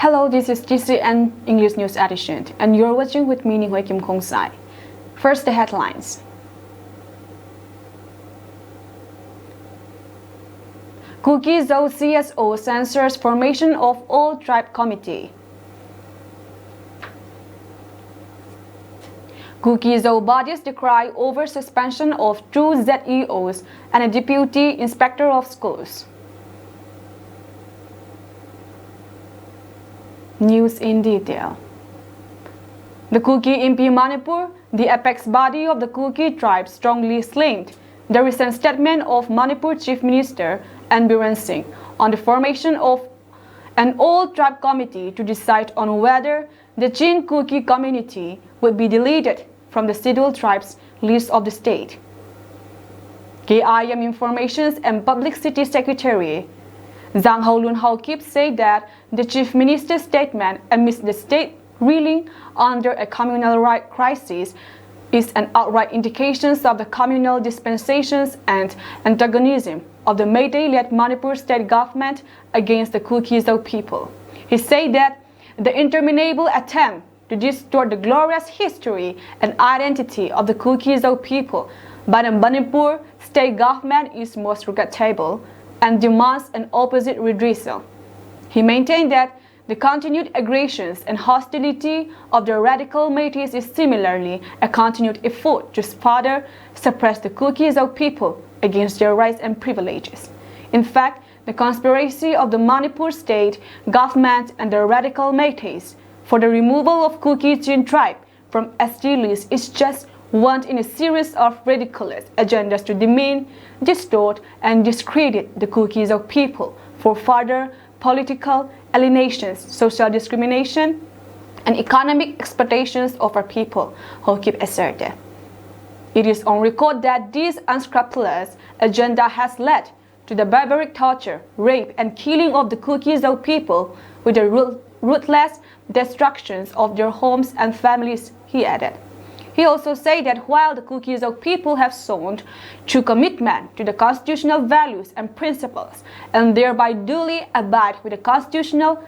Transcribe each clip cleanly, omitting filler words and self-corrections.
Hello, this is GCN English News Edition, and you're watching with me, Nihoi Kim Kong Sai. First, the headlines. Kuki Zo CSO censors formation of All Tribe Committee. Kuki Zo bodies decry over suspension of two ZEOs and a deputy inspector of schools. News in detail. The Kuki MP Manipur, the apex body of the Kuki tribe, strongly slimed the recent statement of Manipur Chief Minister N. Biren Singh on the formation of an all-tribe committee to decide on whether the Chin Kuki community would be deleted from the scheduled tribes list of the state. KIM Information and Publicity Secretary Zhang Haolun Haokip said that the Chief Minister's statement amidst the state reeling under a communal right crisis is an outright indication of the communal dispensations and antagonism of the Meitei-led Manipur state government against the Kuki Zo people. He said that the interminable attempt to distort the glorious history and identity of the Kuki Zo people by the Manipur state government is most regrettable and demands an opposite redressal. He maintained that the continued aggressions and hostility of the radical Métis is similarly a continued effort to further suppress the Kuki Zo people against their rights and privileges. In fact, the conspiracy of the Manipur state government and the radical Métis for the removal of Kuki Chin tribe from ST list is just one in a series of ridiculous agendas to demean, distort, and discredit the Kuki Zo people for further political alienations, social discrimination, and economic exploitations of our people, Haokip asserted. It is on record that this unscrupulous agenda has led to the barbaric torture, rape, and killing of the Kuki Zo people with the ruthless destructions of their homes and families, he added. He also said that while the Kuki Zo people have shown true commitment to the constitutional values and principles and thereby duly abide with the constitutional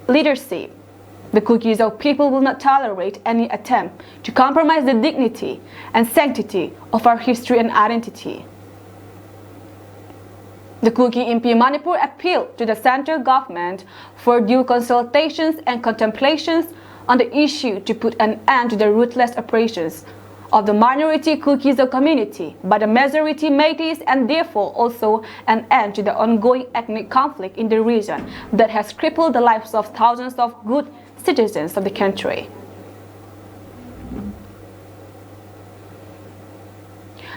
leadership, the Kuki Zo people will not tolerate any attempt to compromise the dignity and sanctity of our history and identity. The Kuki MP Manipur appealed to the central government for due consultations and contemplations on the issue to put an end to the ruthless operations of the minority Kuki Zo community by the majority Métis, and therefore also an end to the ongoing ethnic conflict in the region that has crippled the lives of thousands of good citizens of the country.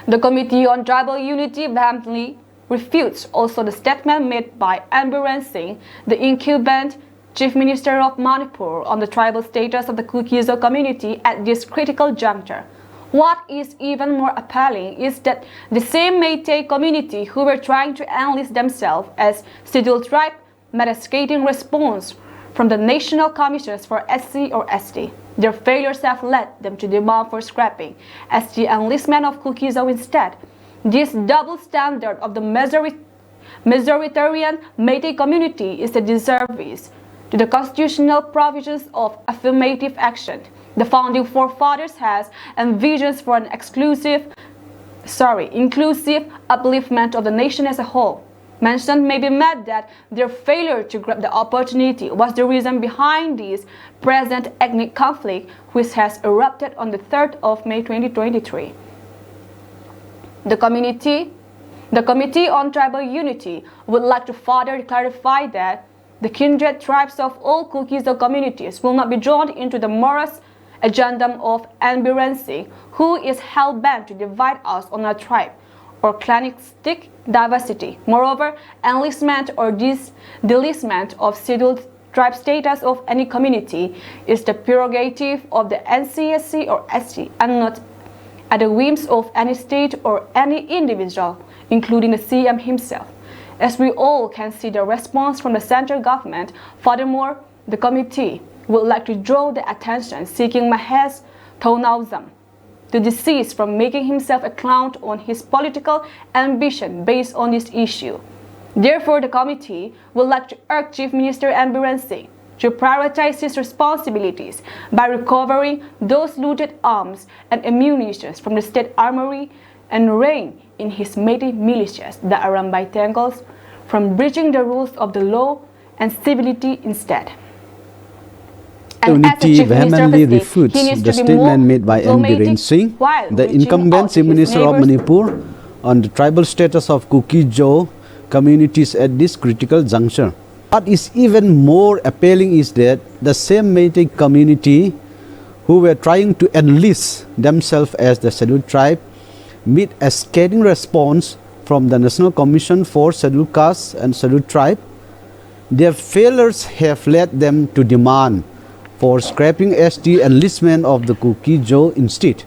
The Committee on Tribal Unity vehemently refutes also the statement made by N. Biren Singh, the incumbent Chief Minister of Manipur, on the tribal status of the Kuki Zo community at this critical juncture. What is even more appalling is that the same Meitei community who were trying to enlist themselves as scheduled tribe met a scathing response from the National Commissioners for SC or ST. Their failures have led them to demand for scrapping ST enlistment of Kuki Zo instead. This double standard of the majoritarian Meitei community is a disservice to the constitutional provisions of affirmative action the founding forefathers has envisioned for an inclusive upliftment of the nation as a whole. Mention may be made that their failure to grab the opportunity was the reason behind this present ethnic conflict, which has erupted on the 3rd of May 2023. The Committee on Tribal Unity would like to further clarify that the kindred tribes of all Kuki Zo communities will not be drawn into the morose agenda of N. Biren Singh, who is hell-bent to divide us on our tribe or clanistic diversity. Moreover, enlistment or delistment of scheduled tribe status of any community is the prerogative of the NCSC or SC and not at the whims of any state or any individual, including the CM himself. As we all can see the response from the central government, furthermore, the committee would like to draw the attention seeking Mahesh Thonawazam to desist from making himself a clown on his political ambition based on this issue. Therefore, the committee would like to urge Chief Minister N. Biren Singh to prioritize his responsibilities by recovering those looted arms and ammunition from the state armory and rein in his Métis militias that are run by Tengals from breaching the rules of the law and civility instead. And as the Unity Chief Minister of vehemently the state, refutes he needs the to be more statement made by M. Biren diplomatic Singh, while the reaching incumbent out to Chief his Minister of neighbors. Manipur, on the tribal status of Kuki-Zo communities at this critical juncture. What is even more appealing is that the same Métis community who were trying to enlist themselves as the scheduled tribe meet a scathing response from the National Commission for Scheduled Castes and Scheduled Tribe. Their failures have led them to demand for scrapping ST enlistment of the Kuki-Zo instead.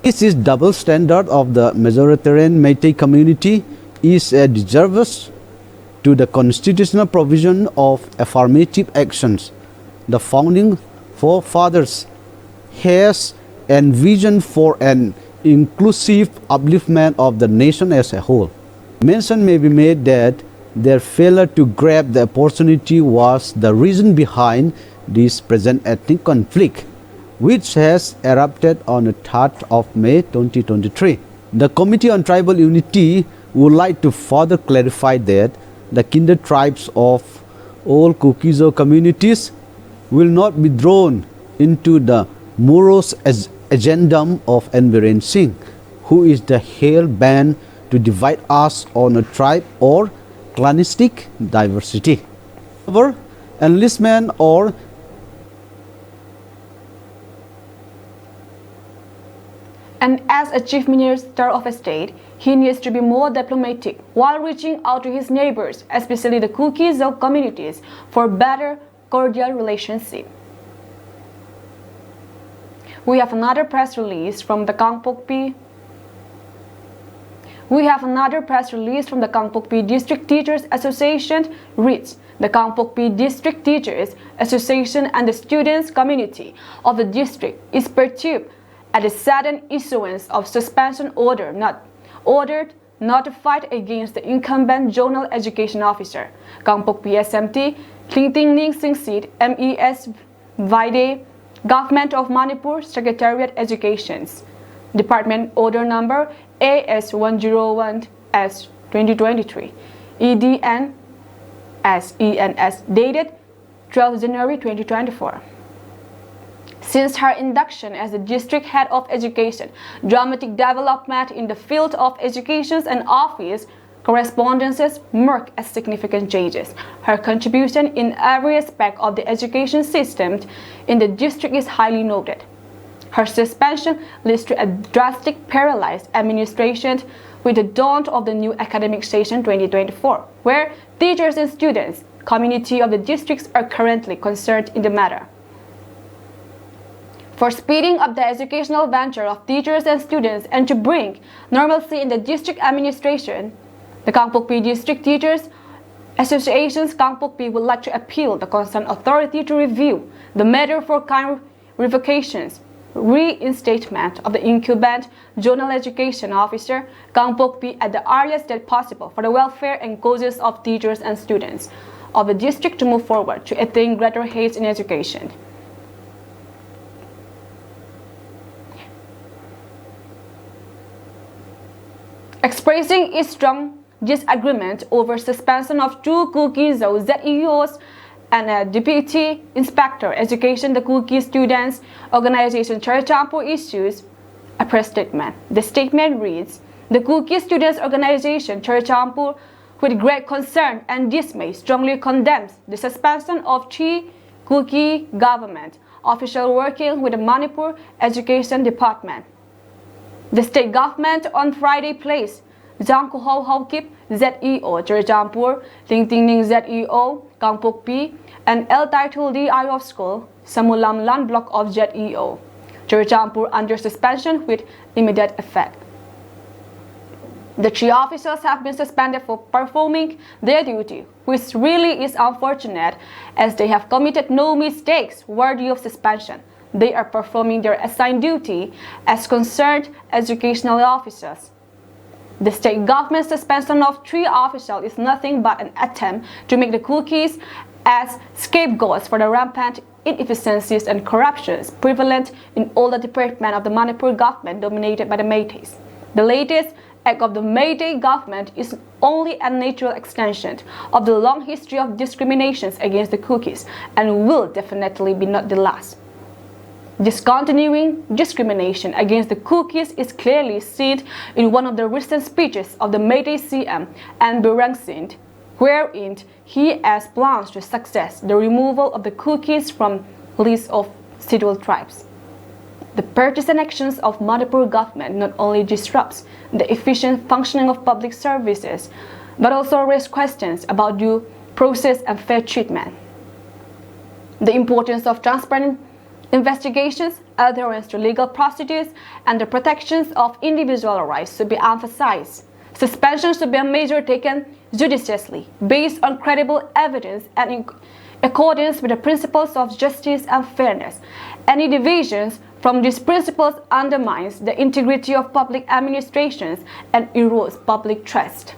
This is double standard of the majoritarian Métis community is a disservice to the constitutional provision of affirmative actions. The founding forefathers has envisioned for an inclusive upliftment of the nation as a whole. Mention may be made that their failure to grab the opportunity was the reason behind this present ethnic conflict, which has erupted on the 3rd of May 2023. The Committee on Tribal Unity would like to further clarify that the kindred tribes of all Kuki-Zo communities will not be drawn into the morose agendum of M. Biren Singh, who is the hell-bent to divide us on a tribe or clanistic diversity. However, enlistment or And as a Chief Minister of a state, he needs to be more diplomatic while reaching out to his neighbors, especially the Kuki-Zo communities, for better cordial relationship. We have another press release from the Kangpokpi. District Teachers Association reads the Kangpokpi District Teachers Association and the students community of the district is perturbed at the sudden issuance of suspension order notified against the incumbent zonal education officer, Kangpokpi SMT, Klingting Ning Singsit, MES Vaide, Government of Manipur, Secretariat Educations, Department Order Number AS101S2023, EDN as ENS, dated 12 January 2024. Since her induction as the district head of education, dramatic development in the field of education and office correspondences mark as significant changes. Her contribution in every aspect of the education system in the district is highly noted. Her suspension leads to a drastic paralyzed administration with the dawn of the new academic session 2024, where teachers and students, community of the districts are currently concerned in the matter. For speeding up the educational venture of teachers and students and to bring normalcy in the district administration, the Kangpokpi District Teachers Association's Kangpokpi would like to appeal the concerned authority to review the matter for kind revocations, reinstatement of the incumbent zonal education officer Kangpokpi at the earliest date possible for the welfare and causes of teachers and students of the district to move forward to attain greater heights in education. Expressing its strong disagreement over suspension of two Kuki-Zo ZEOs and a Deputy Inspector Education, the Kuki Students Organization Churachandpur issues a press statement. The statement reads, the Kuki Students Organization Churachandpur, with great concern and dismay, strongly condemns the suspension of three Kuki government officials working with the Manipur Education Department. The state government on Friday placed Jang Kuho Haukip ZEO Churachandpur, Klingting Ning ZEO Kangpokpi, and El Taitul DI of School, Samulam Land Block of ZEO Churachandpur under suspension with immediate effect. The three officials have been suspended for performing their duty, which really is unfortunate as they have committed no mistakes worthy of suspension. They are performing their assigned duty as concerned educational officers. The state government suspension of three officials is nothing but an attempt to make the Kukis as scapegoats for the rampant inefficiencies and corruptions prevalent in all the departments of the Manipur government dominated by the Meiteis. The latest act of the Meitei government is only a natural extension of the long history of discriminations against the Kukis and will definitely be not the last. This continuing discrimination against the Kukis is clearly seen in one of the recent speeches of the Meitei CM and Birang Singh, wherein he has plans to success the removal of the Kukis from list of scheduled tribes. The partisan actions of Manipur government not only disrupts the efficient functioning of public services, but also raise questions about due process and fair treatment. The importance of transparent investigations, adherence to legal procedures, and the protections of individual rights should be emphasized. Suspensions should be a measure taken judiciously, based on credible evidence and in accordance with the principles of justice and fairness. Any deviations from these principles undermines the integrity of public administrations and erodes public trust.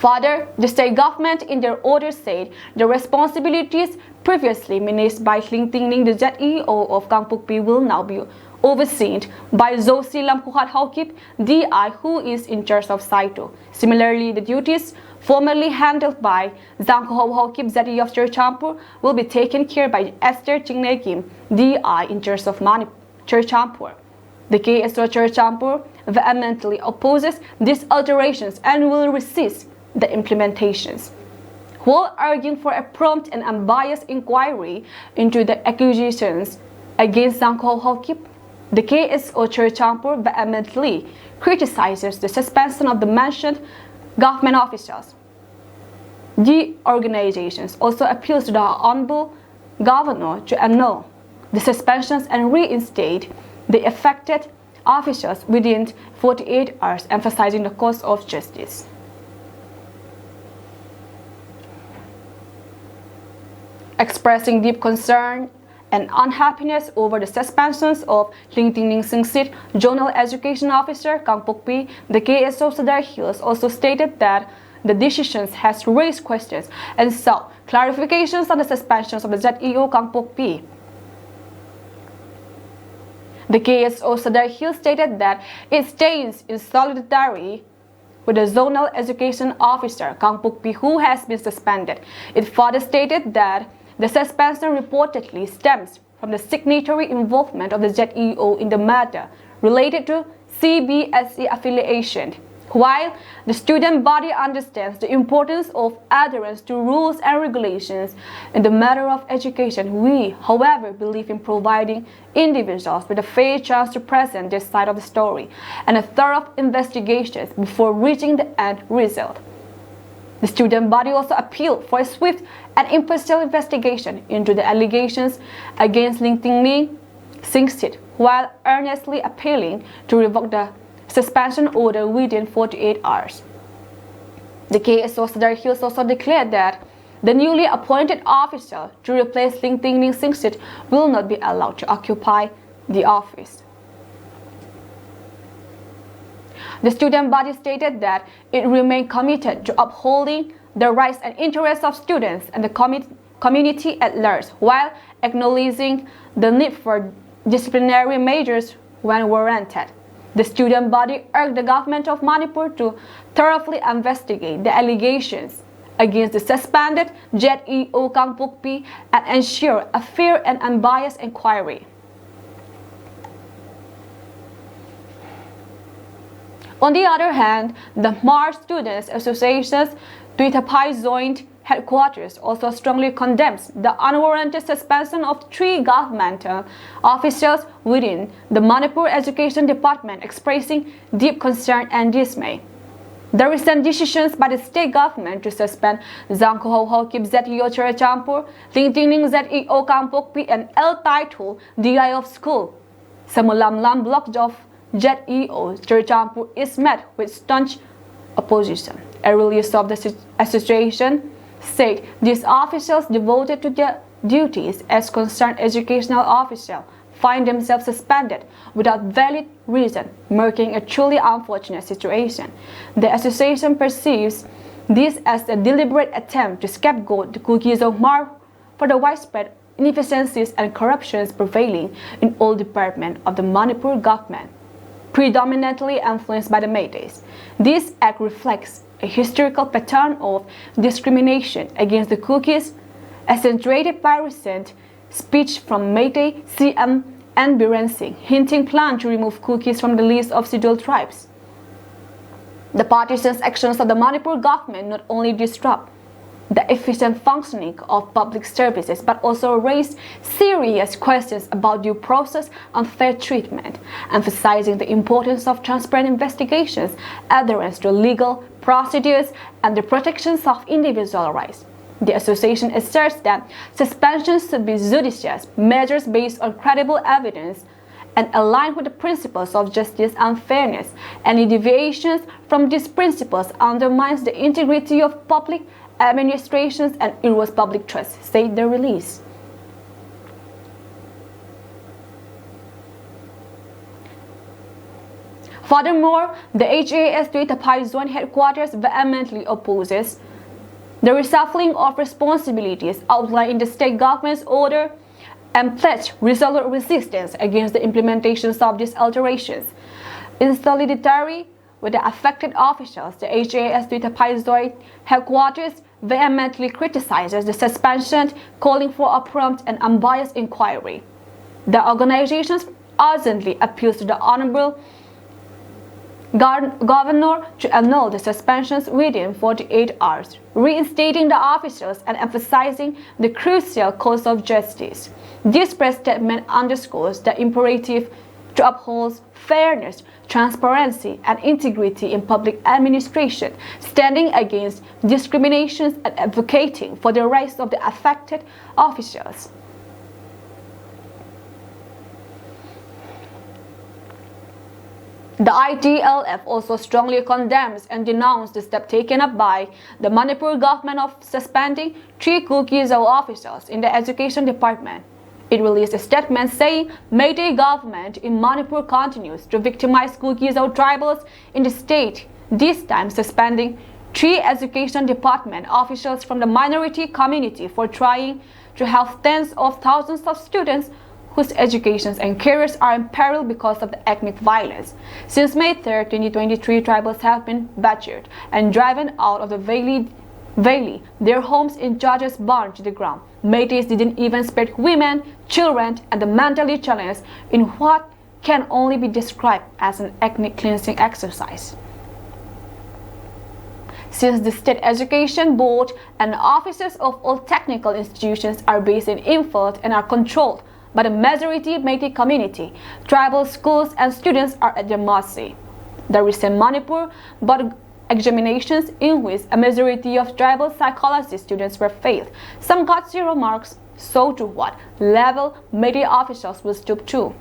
Further, the state government in their order said the responsibilities previously managed by Hling Tingning, the ZEO of Kangpokpi, will now be overseen by Zosi Lampuhat Haukip, DI, who is in charge of Saito. Similarly, the duties formerly handled by Zangko Haukip, ZEO of Churchampur, will be taken care by Esther Chingnegim, DI, in charge of Churchampur. The KSO Churchampur vehemently opposes these alterations and will resist the implementations, while arguing for a prompt and unbiased inquiry into the accusations against Zangko Haukip. The KSO Churchampur vehemently criticizes the suspension of the mentioned government officials. The organizations also appeals to the Honorable Governor to annul the suspensions and reinstate the affected officials within 48 hours, emphasizing the cause of justice. Expressing deep concern and unhappiness over the suspensions of Hling Tingning Singsit, Zonal Education Officer Kangpokpi, the KSO Sadar Hills also stated that the decisions has raised questions and sought clarifications on the suspensions of the ZEO Kangpokpi. The KSO Sadar Hills stated that it stands in solidarity with the Zonal Education Officer Kangpokpi, who has been suspended. It further stated that the suspension reportedly stems from the signatory involvement of the ZEO in the matter related to CBSE affiliation. While the student body understands the importance of adherence to rules and regulations in the matter of education, we, however, believe in providing individuals with a fair chance to present their side of the story and a thorough investigation before reaching the end result. The student body also appealed for a swift and impartial investigation into the allegations against Hling Tingning Singsit, while earnestly appealing to revoke the suspension order within 48 hours. The KSO Sadar Hills also declared that the newly appointed official to replace Hling Tingning Singsit will not be allowed to occupy the office. The student body stated that it remained committed to upholding the rights and interests of students and the community at large, while acknowledging the need for disciplinary measures when warranted. The student body urged the government of Manipur to thoroughly investigate the allegations against the suspended ZEO Kangpokpi and ensure a fair and unbiased inquiry. On the other hand, the March Students Association's Tuitapai Joint Headquarters also strongly condemns the unwarranted suspension of 3 governmental officials within the Manipur Education Department, expressing deep concern and dismay. The recent decisions by the state government to suspend Zangko Haukip ZEO Churchampur, Hling Tingning ZEO Kangpokpi, and El Taitul, DI of School, Samulamlam Block of ZEO Churchampur is met with staunch opposition. A release of the association said these officials devoted to their duties as concerned educational officials find themselves suspended without valid reason, marking a truly unfortunate situation. The association perceives This as a deliberate attempt to scapegoat the Kuki Zo Khmer for the widespread inefficiencies and corruptions prevailing in all departments of the Manipur government, predominantly influenced by the Meiteis. This act reflects a historical pattern of discrimination against the Kukis, accentuated by recent speech from Meitei CM and Biren Singh, hinting plan to remove Kukis from the list of scheduled tribes. The partisan actions of the Manipur government not only disrupt the efficient functioning of public services but also raise serious questions about due process and fair treatment, emphasizing the importance of transparent investigations, adherence to legal procedures, and the protections of individual rights. The association asserts that suspensions should be judicious measures based on credible evidence and aligned with the principles of justice and fairness. Any deviations from these principles undermines the integrity of public administrations and erodes public trust, said the release. Furthermore, the HAS Dui Tapai Zone headquarters vehemently opposes the reshuffling of responsibilities outlined in the state government's order and pledged resolute resistance against the implementations of these alterations. In solidarity with the affected officials, the HAS Dui Tapai Zone headquarters vehemently criticizes the suspension, calling for a prompt and unbiased inquiry. The organization urgently appeals to the Honorable Governor to annul the suspensions within 48 hours, reinstating the officials and emphasizing the crucial cause of justice. This press statement underscores the imperative to uphold fairness, transparency, and integrity in public administration, standing against discriminations and advocating for the rights of the affected officials. The ITLF also strongly condemns and denounced the step taken up by the Manipur government of suspending 3 Kuki Zo officials in the education department. It released a statement saying Meitei government in Manipur continues to victimize Kuki Zo tribals in the state, this time suspending 3 education department officials from the minority community for trying to help tens of thousands of students whose educations and careers are in peril because of the ethnic violence. Since May 3, 2023, tribals have been butchered and driven out of the valley, their homes in Georgia's burned to the ground. Meiteis didn't even spare women, children, and the mentally challenged in what can only be described as an ethnic cleansing exercise. Since the State Education Board and offices of all technical institutions are based in Imphal and are controlled by the majority Meitei community, tribal schools and students are at their mercy. The recent Manipur board examinations in which a majority of tribal psychology students were failed, some got 0 marks, so to what level Meitei officials will stoop to.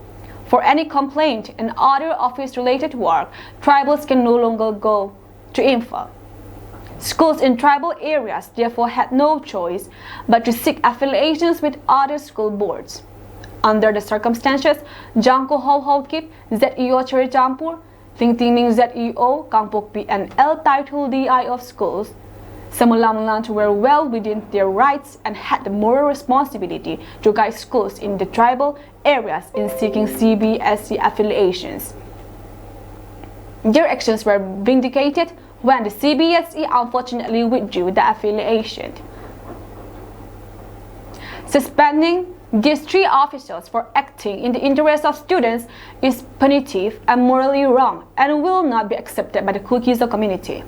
For any complaint and other office-related work, tribals can no longer go to Imphal. Schools in tribal areas therefore had no choice but to seek affiliations with other school boards. Under the circumstances, Jangko Ho Ho Kip, ZEO Cherichampur, Ting Ting Ning ZEO, Kangpokpi, and L Title DI of schools, Samulamulant were well within their rights and had the moral responsibility to guide schools in the tribal areas in seeking CBSE affiliations. Their actions were vindicated when the CBSE unfortunately withdrew the affiliation. Suspending these 3 officials for acting in the interest of students is punitive and morally wrong and will not be accepted by the Kuki Zo community.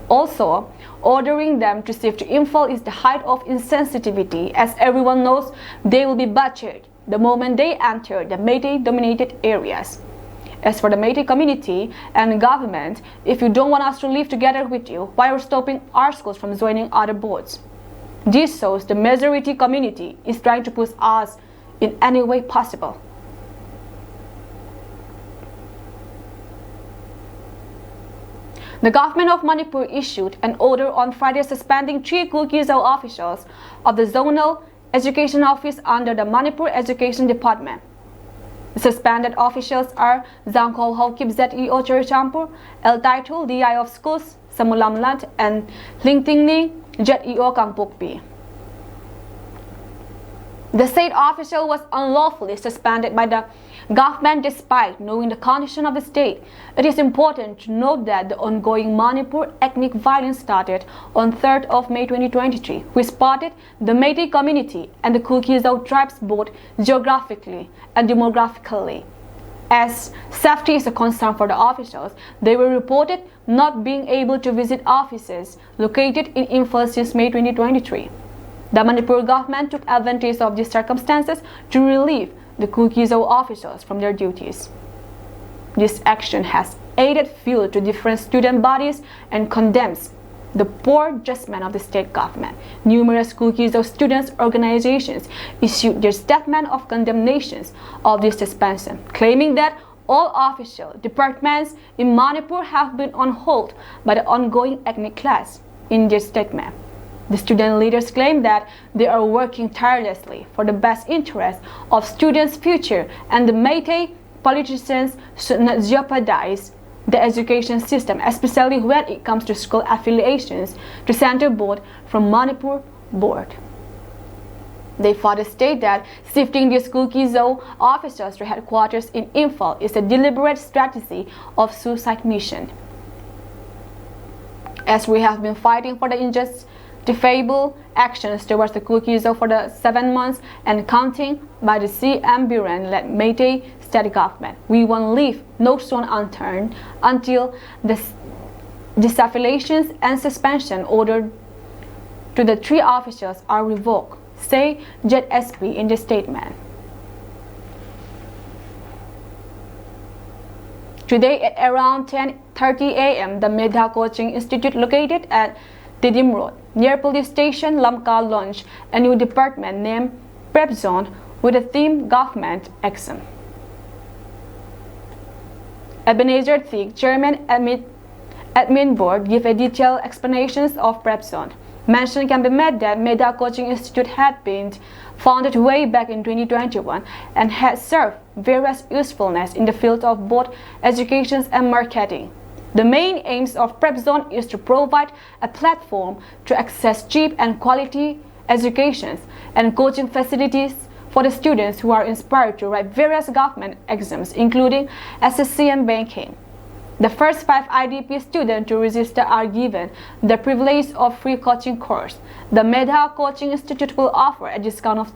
Also, ordering them to shift to Imphal is the height of insensitivity, as everyone knows they will be butchered the moment they enter the Meitei-dominated areas. As for the Meitei community and government, if you don't want us to live together with you, why are you stopping our schools from joining other boards? This shows the majority community is trying to push us in any way possible. The government of Manipur issued an order on Friday suspending 3 Kuki Zo officials of the Zonal Education Office under the Manipur Education Department. The suspended officials are Jangko Ho Kip ZEO Cherichampur, L Title DI of schools, Samulamlat and Lingtingning Jet EO Kangpukpi. The state official was unlawfully suspended by the government despite knowing the condition of the state. It is important to note that the ongoing Manipur ethnic violence started on 3rd of May 2023, which spotted the Meitei community and the Kuki-Zo tribes both geographically and demographically. As safety is a concern for the officials, they were reported not being able to visit offices located in Imphal since May 2023. The Manipur government took advantage of these circumstances to relieve the Kuki-Zo officials from their duties. This action has added fuel to different student bodies and condemns the poor judgment of the state government. Numerous Kuki-Zo students' organizations issued their statement of condemnations of this suspension, claiming that all official departments in Manipur have been on hold by the ongoing ethnic clash. In their statement, the student leaders claim that they are working tirelessly for the best interest of students' future, and the Meitei politicians should not jeopardize the education system, especially when it comes to school affiliations to Center Board from Manipur Board. They further state that shifting the Kuki-Zo officers to headquarters in Imphal is a deliberate strategy of suicide mission. As we have been fighting for the injustifiable actions towards the Kuki-Zo for the 7 months and counting by the CM Biren-led Meitei state government, we won't leave no stone unturned until the disaffiliations and suspension ordered to the 3 officials are revoked, say JSP in the statement. Today at around 10:30 a.m., the Medha Coaching Institute located at Didim Road, near police station Lamka, launched a new department named Prep Zone with the theme Government Exam. Ebenezer Thig, Chairman Admin Board, gave a detailed explanations of Prep Zone. Mention can be made that Medha Coaching Institute had been founded way back in 2021 and had served various usefulness in the field of both education and marketing. The main aims of Prep Zone is to provide a platform to access cheap and quality education and coaching facilities for the students who are inspired to write various government exams, including SSC and banking. The first 5 IDP students to register are given the privilege of free coaching course. The Medha Coaching Institute will offer a discount of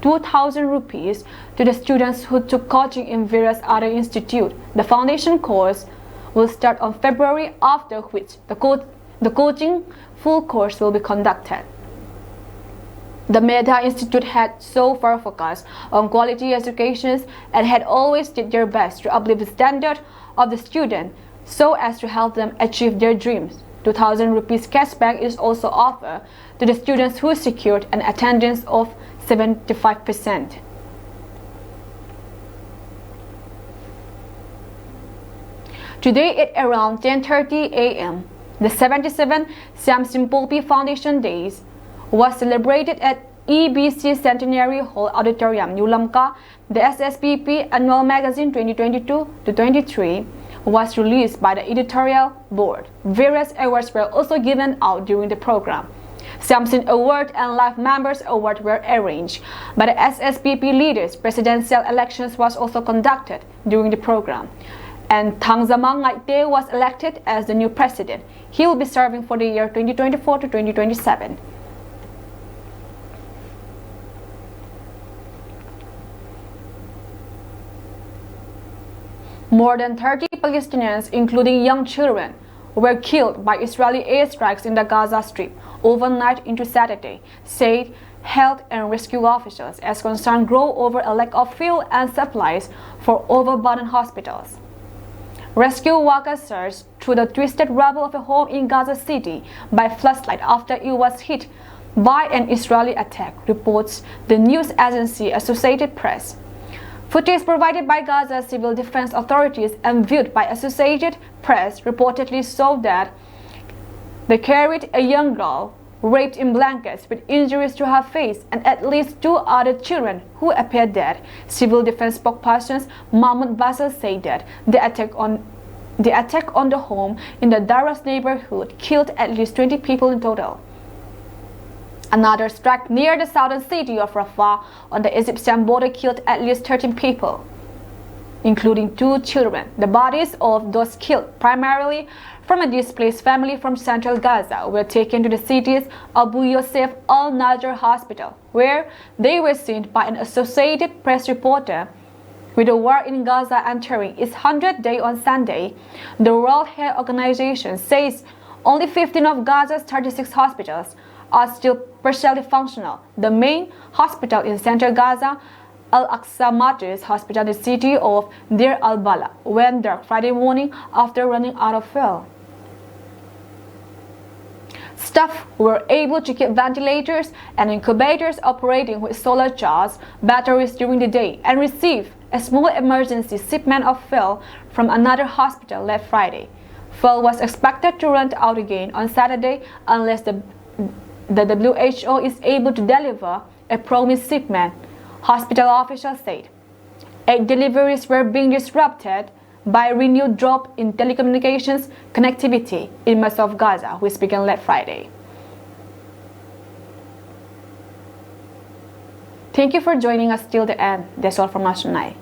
2,000 rupees to the students who took coaching in various other institutes. The foundation course will start on February, after which the coaching full course will be conducted. The Medha Institute had so far focused on quality education and had always did their best to uplift the standard of the student so as to help them achieve their dreams. 2,000 rupees cashback is also offered to the students who secured an attendance of 75%. Today at around 10:30 a.m., the 77th Samsim Polpi Foundation Days was celebrated at EBC Centenary Hall Auditorium, New Lamka. The SSPP Annual Magazine 2022-23 was released by the editorial board. Various awards were also given out during the program. Samson Award and Life Members Award were arranged by the SSPP leaders. Presidential elections was also conducted during the program, and Thangzamang Ngaite was elected as the new president. He will be serving for the year 2024 to 2027. More than 30 Palestinians, including young children, were killed by Israeli airstrikes in the Gaza Strip overnight into Saturday, said health and rescue officials, as concerns grow over a lack of fuel and supplies for overburdened hospitals. Rescue workers searched through the twisted rubble of a home in Gaza City by flashlight after it was hit by an Israeli attack, reports the news agency Associated Press. Footage provided by Gaza civil defense authorities and viewed by Associated Press reportedly showed that they carried a young girl wrapped in blankets with injuries to her face and at least 2 other children who appeared dead. Civil defense spokesperson Mahmoud Basel said that the attack on The attack on the home in the Daras neighborhood killed at least 20 people in total. Another strike near the southern city of Rafah on the Egyptian border killed at least 13 people, including 2 children. The bodies of those killed, primarily from a displaced family from central Gaza, were taken to the city's Abu Yosef al-Najjar hospital, where they were seen by an Associated Press reporter. With the war in Gaza entering its 100th day on Sunday, the World Health Organization says only 15 of Gaza's 36 hospitals are still partially functional. The main hospital in central Gaza, Al-Aqsa Martyrs Hospital in the city of Deir al-Bala, went dark Friday morning after running out of fuel. Staff were able to keep ventilators and incubators operating with solar charged batteries during the day and receive a small emergency shipment of fuel from another hospital late Friday. Fuel was expected to run out again on Saturday unless the WHO is able to deliver a promised shipment, hospital officials said. 8 deliveries were being disrupted by a renewed drop in telecommunications connectivity in most of Gaza, which began late Friday. Thank you for joining us till the end. That's all from us tonight.